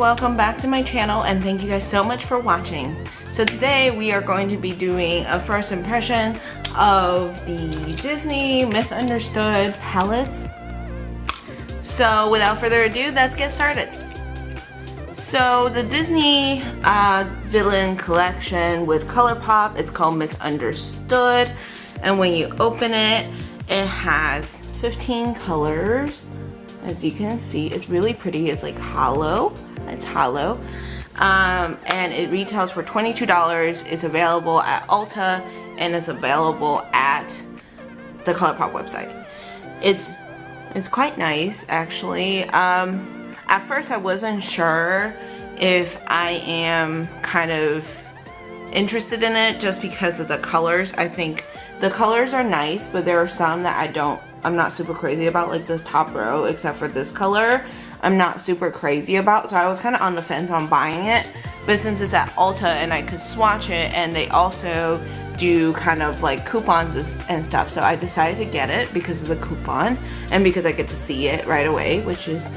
welcome back to my channel and thank you guys so much for watching. So today we are going to be doing a first impression of the Disney Misunderstood palette. So without further ado, let's get started. So the Disney villain collection with ColourPop, it's called Misunderstood, and when you open it, it has 15 colors. As you can see, it's really pretty. It's like hollow. It's hollow. And it retails for $22. It's available at Ulta and it's available at the ColourPop website. It's quite nice, actually. At first I wasn't sure if I am kind of interested in it just because of the colors. I think the colors are nice, but there are some that I'm not super crazy about, like this top row, except for this color. I'm not super crazy about, so I was kind of on the fence on buying it. But since it's at Ulta and I could swatch it, and they also do kind of like coupons and stuff, so I decided to get it because of the coupon and because I get to see it right away, which is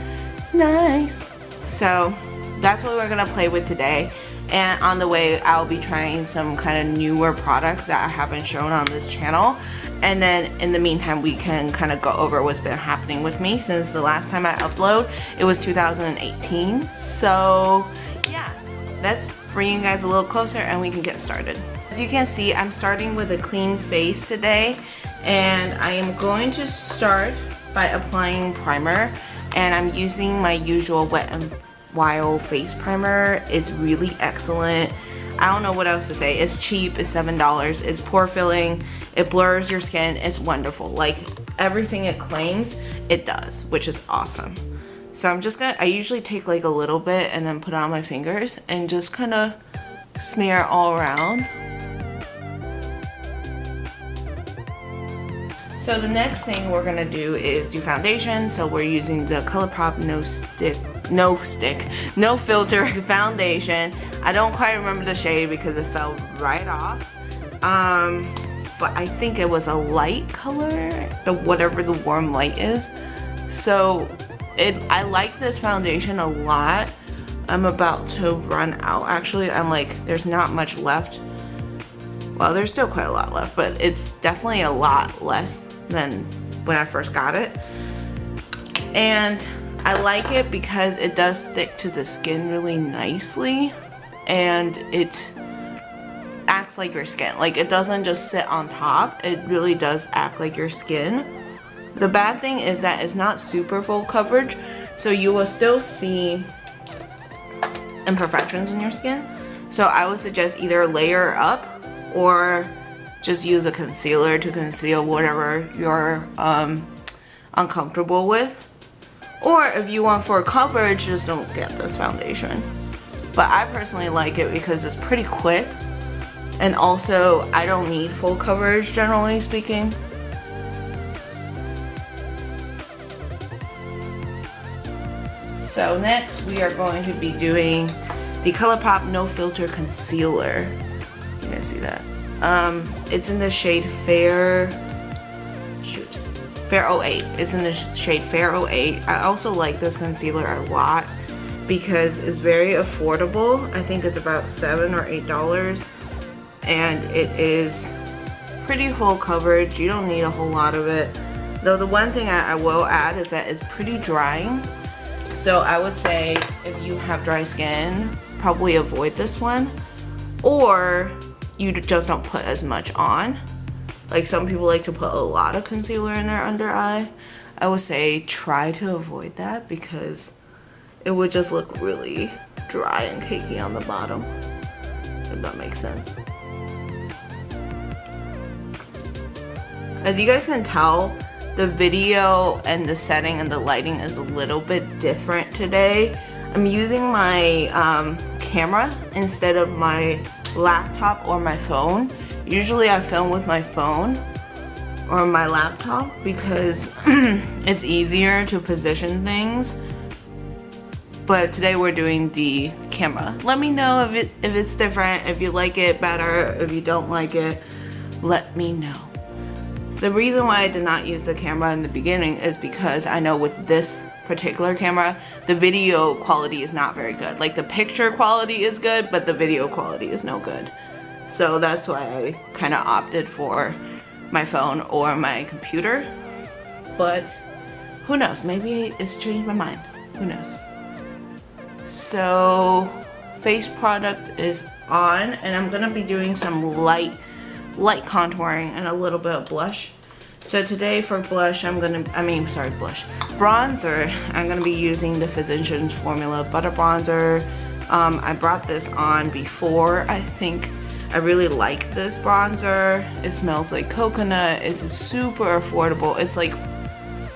nice. So that's what we're gonna play with today. And on the way, I'll be trying some kind of newer products that I haven't shown on this channel. And then in the meantime, we can kind of go over what's been happening with me since the last time I upload. It was 2018. So yeah, let's bring you guys a little closer and we can get started. As you can see, I'm starting with a clean face today. And I am going to start by applying primer. And I'm using my usual Wet n Wild face primer. It's really excellent. I don't know what else to say. It's cheap. It's $7. It's pore filling. It blurs your skin. It's wonderful. Like everything it claims, it does, which is awesome. So I usually take like a little bit and then put it on my fingers and just kind of smear all around. So the next thing we're gonna do is do foundation. So we're using the ColourPop No Filter foundation. I don't quite remember the shade because it fell right off. But I think it was a light color, whatever the warm light is. So I like this foundation a lot. I'm about to run out. Actually, I'm like, there's not much left. Well, there's still quite a lot left, but it's definitely a lot less than when I first got it. And I like it because it does stick to the skin really nicely, and it acts like your skin. Like, it doesn't just sit on top, it really does act like your skin. The bad thing is that it's not super full coverage, so you will still see imperfections in your skin. So I would suggest either layer up or just use a concealer to conceal whatever you're uncomfortable with. Or if you want full coverage, just don't get this foundation. But I personally like it because it's pretty quick, and also I don't need full coverage, generally speaking. So next we are going to be doing the ColourPop No Filter Concealer. You guys see that? It's in the shade Fair 08. It's in the shade Fair 08. I also like this concealer a lot because it's very affordable. I think it's about $7 or $8, and it is pretty full coverage. You don't need a whole lot of it. Though the one thing I will add is that it's pretty drying. So I would say if you have dry skin, probably avoid this one, or you just don't put as much on. Like some people like to put a lot of concealer in their under eye. I would say try to avoid that because it would just look really dry and cakey on the bottom, if that makes sense. As you guys can tell, the video and the setting and the lighting is a little bit different today. I'm using my camera instead of my laptop or my phone. Usually I film with my phone or my laptop because it's easier to position things. But today we're doing the camera. Let me know if it's different, if you like it better, if you don't like it, let me know. The reason why I did not use the camera in the beginning is because I know with this particular camera, the video quality is not very good. Like the picture quality is good, but the video quality is no good. So that's why I kind of opted for my phone or my computer. But who knows, maybe it's changed my mind. Who knows? So face product is on, and I'm gonna be doing some light contouring and a little bit of blush. So today for blush, bronzer, I'm gonna be using the Physicians Formula Butter Bronzer. I brought this on before. I think I really like this bronzer. It smells like coconut. It's super affordable. It's like,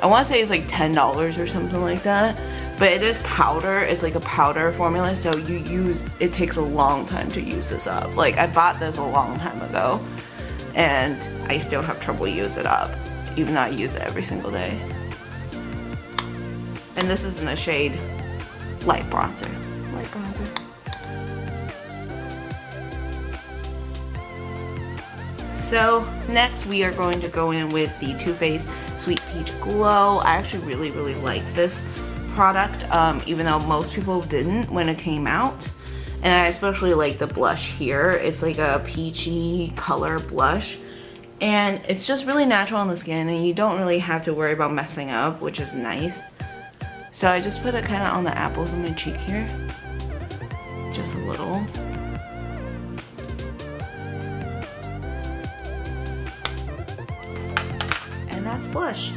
I wanna say it's like $10 or something like that. But it is powder. It's like a powder formula, so it takes a long time to use this up. Like I bought this a long time ago, and I still have trouble using it up, even though I use it every single day. And this is in the shade light bronzer. So next we are going to go in with the Too Faced Sweet Peach Glow. I actually really like this product, even though most people didn't when it came out. And I especially like the blush here. It's like a peachy color blush, and it's just really natural on the skin, and you don't really have to worry about messing up, which is nice. So I just put it kind of on the apples of my cheek here, just a little. And that's blush.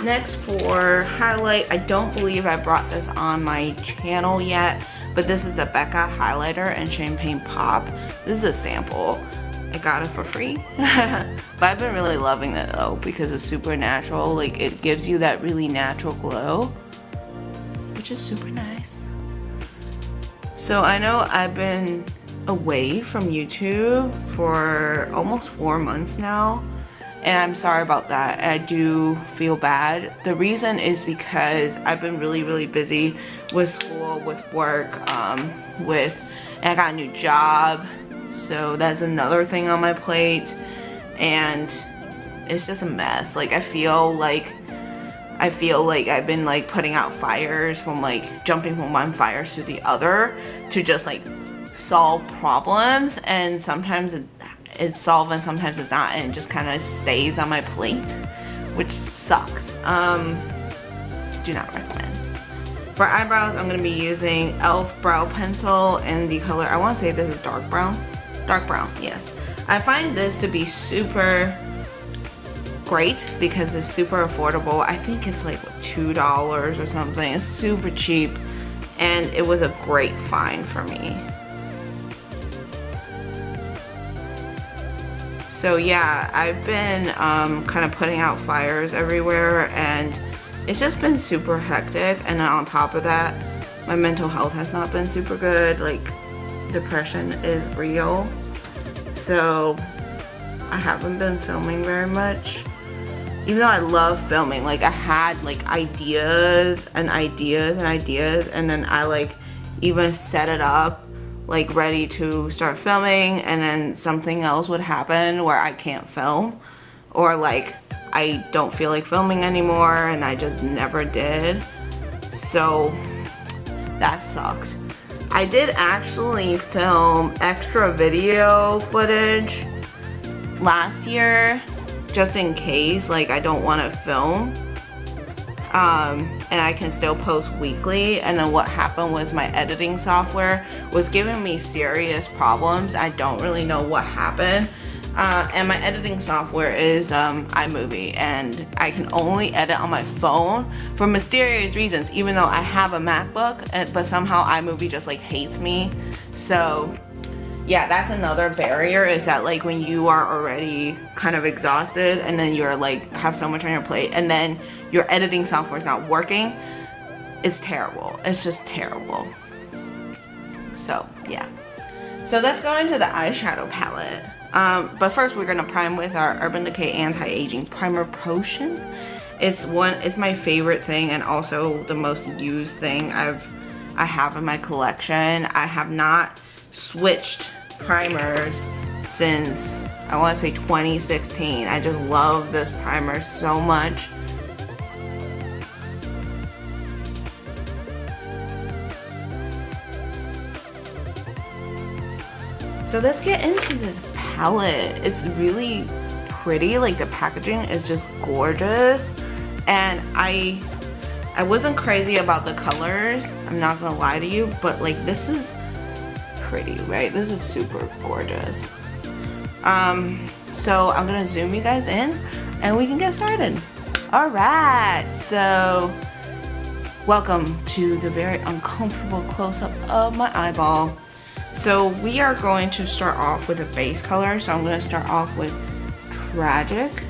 Next for highlight, I don't believe I brought this on my channel yet, but this is the Becca highlighter in Champagne Pop. This is a sample. I got it for free. But I've been really loving it though, because it's super natural. Like it gives you that really natural glow, which is super nice. So I know I've been away from YouTube for almost 4 months now. And I'm sorry about that. I do feel bad. The reason is because I've been really busy with school, with work, and I got a new job. So that's another thing on my plate. And it's just a mess. Like I feel like I've been like putting out fires, from like jumping from one fire to the other to just like solve problems, and sometimes it's solved and sometimes it's not, and it just kind of stays on my plate, which sucks. Do not recommend. For eyebrows, I'm going to be using e.l.f. brow pencil in the color, I want to say this is dark brown, yes. I find this to be super great because it's super affordable. I think it's like what, $2 or something. It's super cheap, and it was a great find for me. So yeah, I've been kind of putting out fires everywhere, and it's just been super hectic. And then on top of that, my mental health has not been super good. Like depression is real. So I haven't been filming very much. Even though I love filming, like I had like ideas and then I like even set it up like ready to start filming, and then something else would happen where I can't film, or like I don't feel like filming anymore, and I just never did. So that sucked. I did actually film extra video footage last year just in case like I don't want to film, and I can still post weekly. And then what happened was my editing software was giving me serious problems. I don't really know what happened, and my editing software is iMovie, and I can only edit on my phone for mysterious reasons, even though I have a MacBook, but somehow iMovie just like hates me. So yeah, that's another barrier, is that like when you are already kind of exhausted and then you're like have so much on your plate and then your editing software is not working, it's terrible. It's just terrible. So yeah. So let's go into the eyeshadow palette. But first we're gonna prime with our Urban Decay Anti-Aging Primer Potion. It's my favorite thing, and also the most used thing I have in my collection. I have not switched primers since I want to say 2016. I just love this primer so much. So let's get into this palette. It's really pretty, like the packaging is just gorgeous. And I wasn't crazy about the colors, I'm not gonna lie to you, but like this is pretty, right? This is super gorgeous. So I'm gonna zoom you guys in and we can get started. All right, so welcome to the very uncomfortable close-up of my eyeball. So we are going to start off with a base color. So I'm gonna start off with Tragic.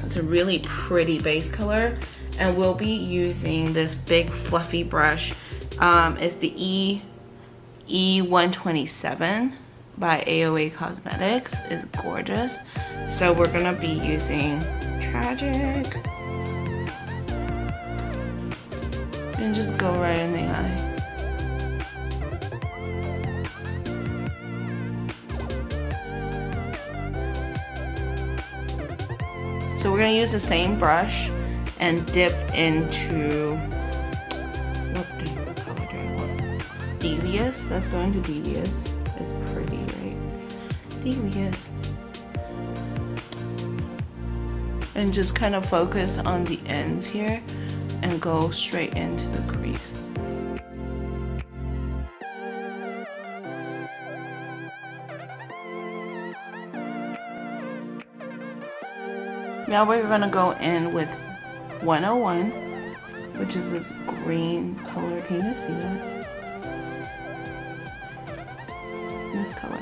It's a really pretty base color, and we'll be using this big fluffy brush. It's the E127 by AOA Cosmetics. It's gorgeous. So we're gonna be using Tragic and just go right in the eye. So we're gonna use the same brush and dip into, what color do I want? Devious. Let's go into Devious. It's pretty, right? Devious. And just kind of focus on the ends here and go straight into the crease. Now we're gonna go in with 101, which is this green color. Can you guys see that? This color.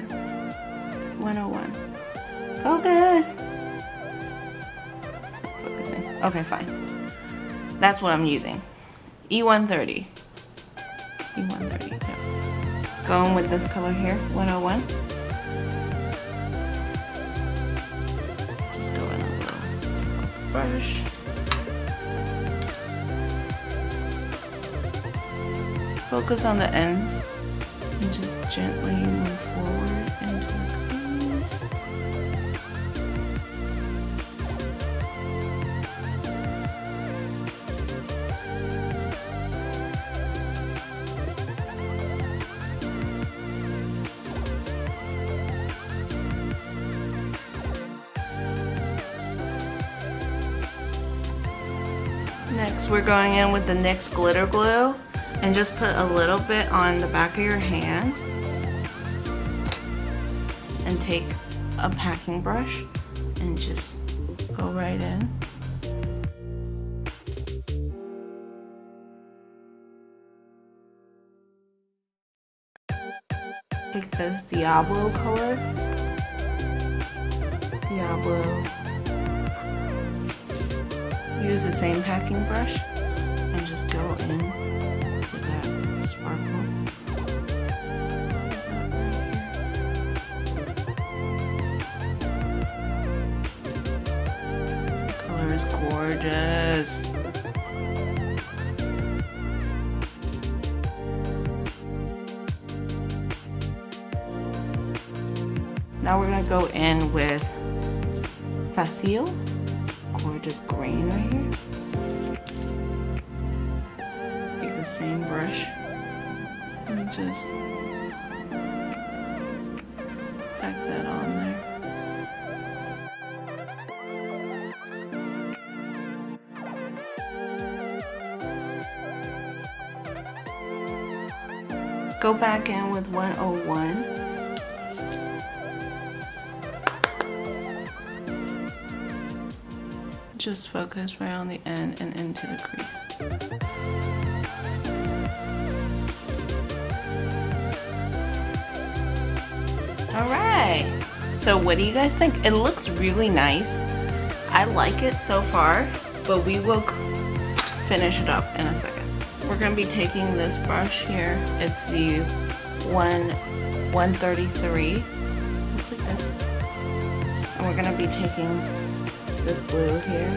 101. Focus! It's not focusing. Okay, fine. That's what I'm using. E130. E130. Yeah. Going with this color here, 101. Just go in a little brush. Focus on the ends and just gently move forward into the crease. Next, we're going in with the NYX glitter glue and just put a little bit on the back of your hand and take a packing brush and just go right in. Take this Diablo color. Diablo. Use the same packing brush and just go in with that sparkle. The color is gorgeous. Now we're gonna go in with Facile. Gorgeous green right here. Take the same brush and just pack that on there. Go back in with 101. Just focus right on the end and into the crease. All right, so what do you guys think? It looks really nice. I like it so far, but we will finish it up in a second. We're gonna be taking this brush here. It's the 133. Looks like this. And we're gonna be taking this blue here.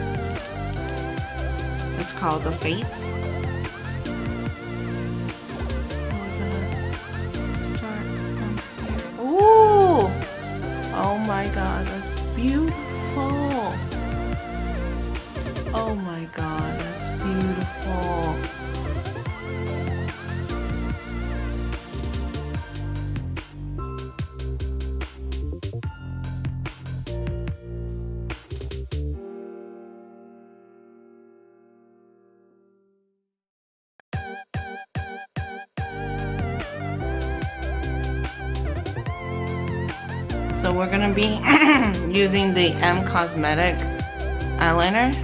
It's called the Fates. And we're gonna start from here. Ooh! Oh my god, that's beautiful. Oh my god, that's beautiful. So we're gonna be using the M Cosmetic eyeliner.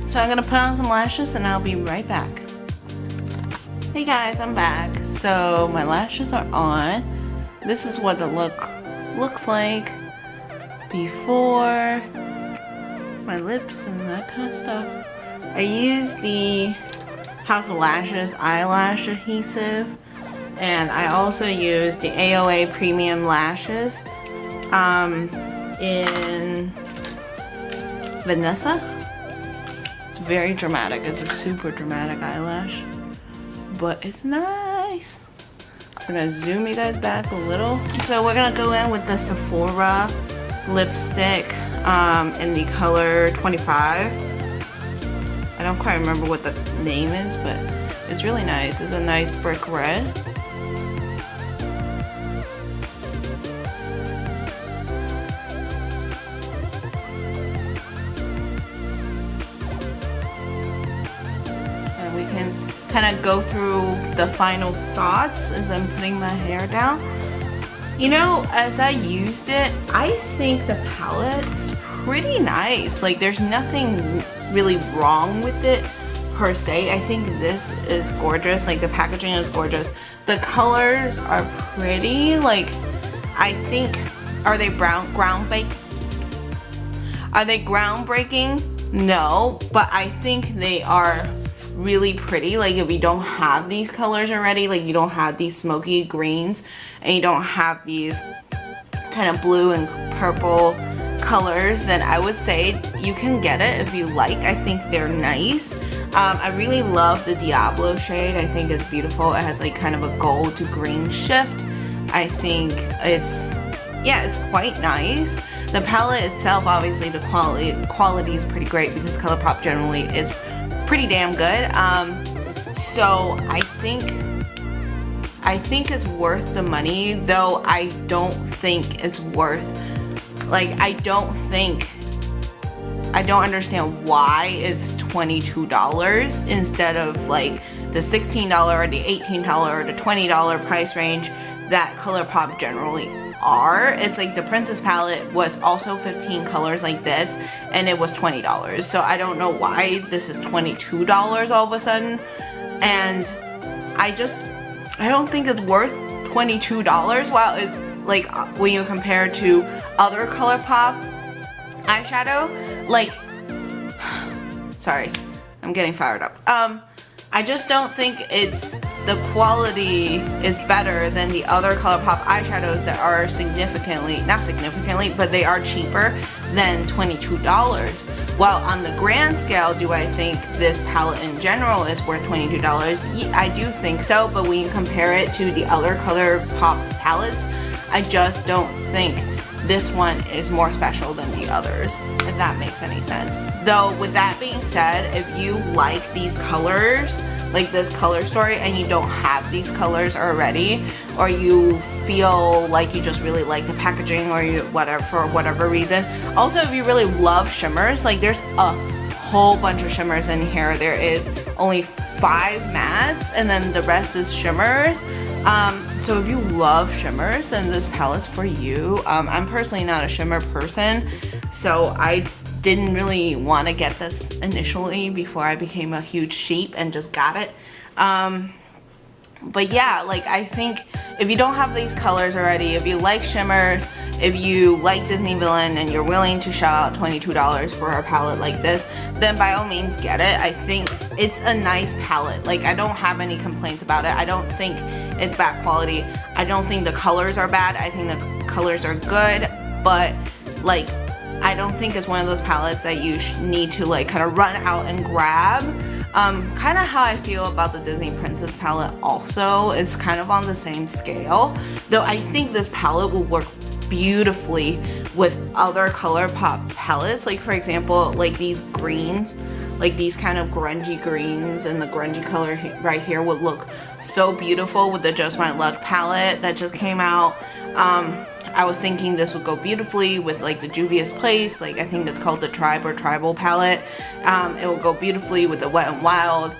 So I'm gonna put on some lashes and I'll be right back. Hey guys, I'm back. So my lashes are on. This is what the look looks like before. My lips and that kind of stuff. I use the House of Lashes eyelash adhesive, and I also use the AOA Premium Lashes in Vanessa. It's very dramatic. It's a super dramatic eyelash, but it's nice. I'm gonna zoom you guys back a little. So we're gonna go in with the Sephora lipstick in the color 25. I don't quite remember what the name is, but it's really nice. It's a nice brick red. We can kind of go through the final thoughts as I'm putting my hair down. You know, as I used it, I think the palette's pretty nice. Like, there's nothing really wrong with it per se. I think this is gorgeous. Like, the packaging is gorgeous. The colors are pretty. Like, I think, are they groundbreaking? Are they groundbreaking? No, but I think they are really pretty. Like, if you don't have these colors already, like you don't have these smoky greens and you don't have these kind of blue and purple colors, then I would say you can get it if you like. I think they're nice. I really love the Diablo shade. I think it's beautiful. It has like kind of a gold to green shift. I think it's quite nice. The palette itself, obviously the quality is pretty great because ColourPop generally is pretty damn good. So I think it's worth the money, though I don't think it's worth, like, I don't understand why it's $22 instead of like the $16 or the $18 or the $20 price range that ColourPop generally are. It's like the Princess palette was also 15 colors like this and it was $20. So I don't know why this is $22 all of a sudden, and I don't think it's worth $22. While it's like, when you compare it to other ColourPop eyeshadow, like, sorry, I'm getting fired up. I just don't think the quality is better than the other ColourPop eyeshadows that are not significantly, but they are cheaper than $22. While on the grand scale, do I think this palette in general is worth $22? I do think so, but when you compare it to the other ColourPop palettes, I just don't think this one is more special than the others, if that makes any sense. Though, with that being said, if you like these colors, like this color story, and you don't have these colors already, or you feel like you just really like the packaging, or for whatever reason. Also, if you really love shimmers, like there's a whole bunch of shimmers in here. There is only 5 mattes, and then the rest is shimmers. So if you love shimmers, then this palette's for you. I'm personally not a shimmer person, so I didn't really want to get this initially before I became a huge sheep and just got it. But yeah, like, I think if you don't have these colors already, if you like shimmers, if you like Disney Villain and you're willing to shell out $22 for a palette like this, then by all means get it. I think it's a nice palette. Like, I don't have any complaints about it. I don't think it's bad quality. I don't think the colors are bad. I think the colors are good, but like, I don't think it's one of those palettes that you need to like kind of run out and grab. Kind of how I feel about the Disney Princess palette also. It's kind of on the same scale, though I think this palette will work beautifully with other ColourPop palettes. Like for example, like these greens, like these kind of grungy greens, and the grungy color right here would look so beautiful with the Just My Luck palette that just came out. I was thinking this would go beautifully with like the Juvia's Place, like I think it's called the Tribe or Tribal palette. It will go beautifully with the Wet n Wild,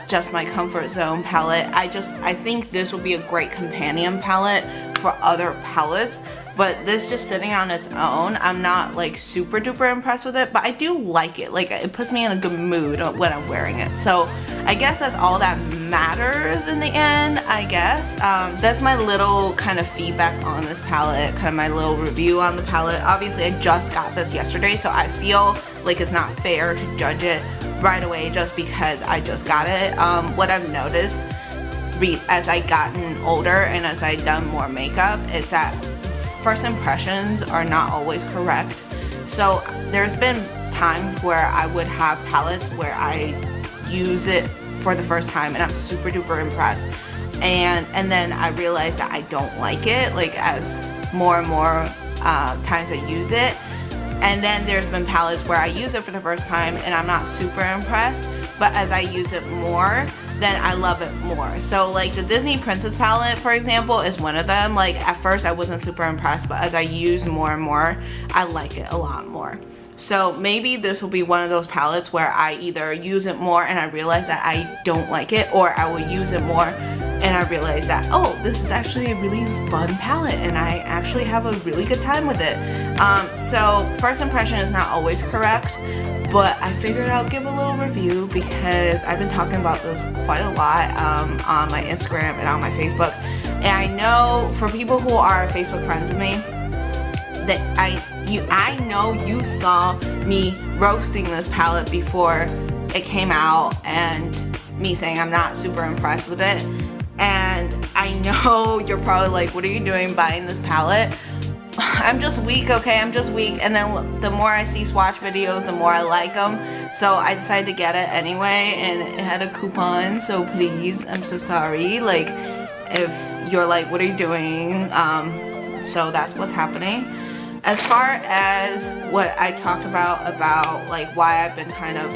Just My Comfort Zone palette. I think this will be a great companion palette for other palettes, but this just sitting on its own, I'm not like super duper impressed with it, but I do like it. Like it puts me in a good mood when I'm wearing it. So I guess that's all that matters in the end, I guess. That's my little kind of feedback on this palette, kind of my little review on the palette. Obviously I just got this yesterday, so I feel like it's not fair to judge it right away just because I just got it. What I've noticed as I gotten older and as I've done more makeup is that first impressions are not always correct. So there's been times where I would have palettes where I use it for the first time and I'm super duper impressed, and then I realize that I don't like it, like as more and more times I use it. And then there's been palettes where I use it for the first time and I'm not super impressed, but as I use it more, then I love it more. So like the Disney Princess palette, for example, is one of them. Like at first I wasn't super impressed, but as I use more and more, I like it a lot more. So maybe this will be one of those palettes where I either use it more and I realize that I don't like it, or I will use it more and I realize that, oh, this is actually a really fun palette and I actually have a really good time with it. So first impression is not always correct, but I figured I'll give a little review because I've been talking about this quite a lot on my Instagram and on my Facebook. And I know for people who are Facebook friends with me, that I know you saw me roasting this palette before it came out and me saying I'm not super impressed with it. And I know you're probably like, what are you doing buying this palette? I'm just weak, okay? I'm just weak. And then the more I see swatch videos, the more I like them. So I decided to get it anyway, and it had a coupon, so please, I'm so sorry. Like, if you're like, what are you doing? So that's what's happening. As far as what I talked about like why I've been kind of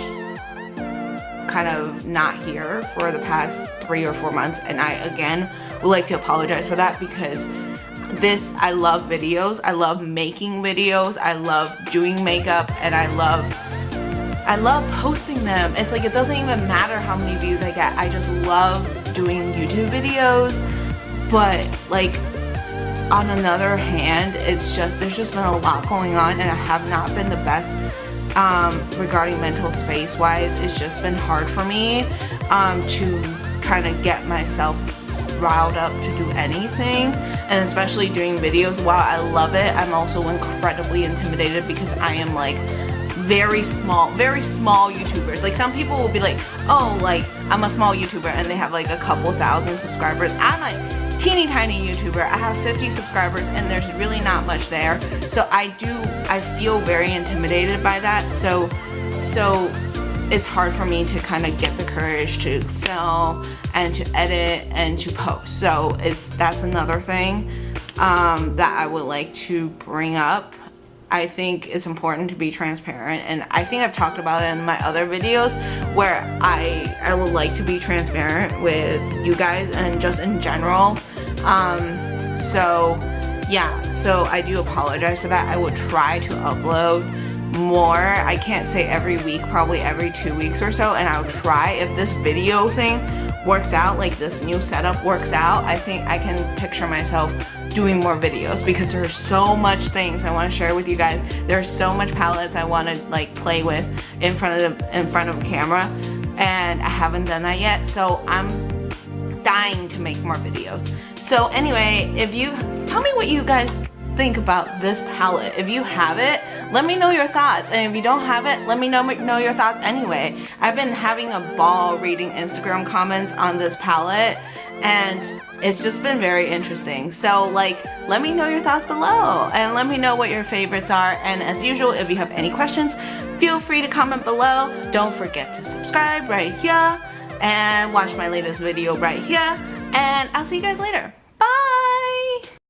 not here for the past 3 or 4 months, and I again would like to apologize for that, because I love videos, I love making videos, I love doing makeup, and I love posting them. It's like it doesn't even matter how many views I get, I just love doing YouTube videos. But like on another hand, there's just been a lot going on, and I have not been the best regarding mental space wise. It's just been hard for me to kind of get myself riled up to do anything, and especially doing videos. While I love it, I'm also incredibly intimidated because I am like very small YouTubers. Like some people will be like, oh, like I'm a small YouTuber and they have like a couple thousand subscribers. I'm like teeny tiny YouTuber. I have 50 subscribers and there's really not much there. So I feel very intimidated by that. So it's hard for me to kind of get the courage to film and to edit and to post. So that's another thing that I would like to bring up. I think it's important to be transparent, and I think I've talked about it in my other videos where I would like to be transparent with you guys and just in general. So yeah, so I do apologize for that. I will try to upload more. I can't say every week, probably every 2 weeks or so, and I'll try. If this video thing works out, like this new setup works out, I think I can picture myself doing more videos, because there's so much things I want to share with you guys. There's so much palettes I want to like play with in front of a camera, and I haven't done that yet, so I'm dying to make more videos. So anyway, if you tell me what you guys think about this palette. If you have it, let me know your thoughts, and if you don't have it, let me know your thoughts anyway. I've been having a ball reading Instagram comments on this palette, and it's just been very interesting. So like, let me know your thoughts below, and let me know what your favorites are. And as usual, if you have any questions, feel free to comment below. Don't forget to subscribe right here and watch my latest video right here, and I'll see you guys later.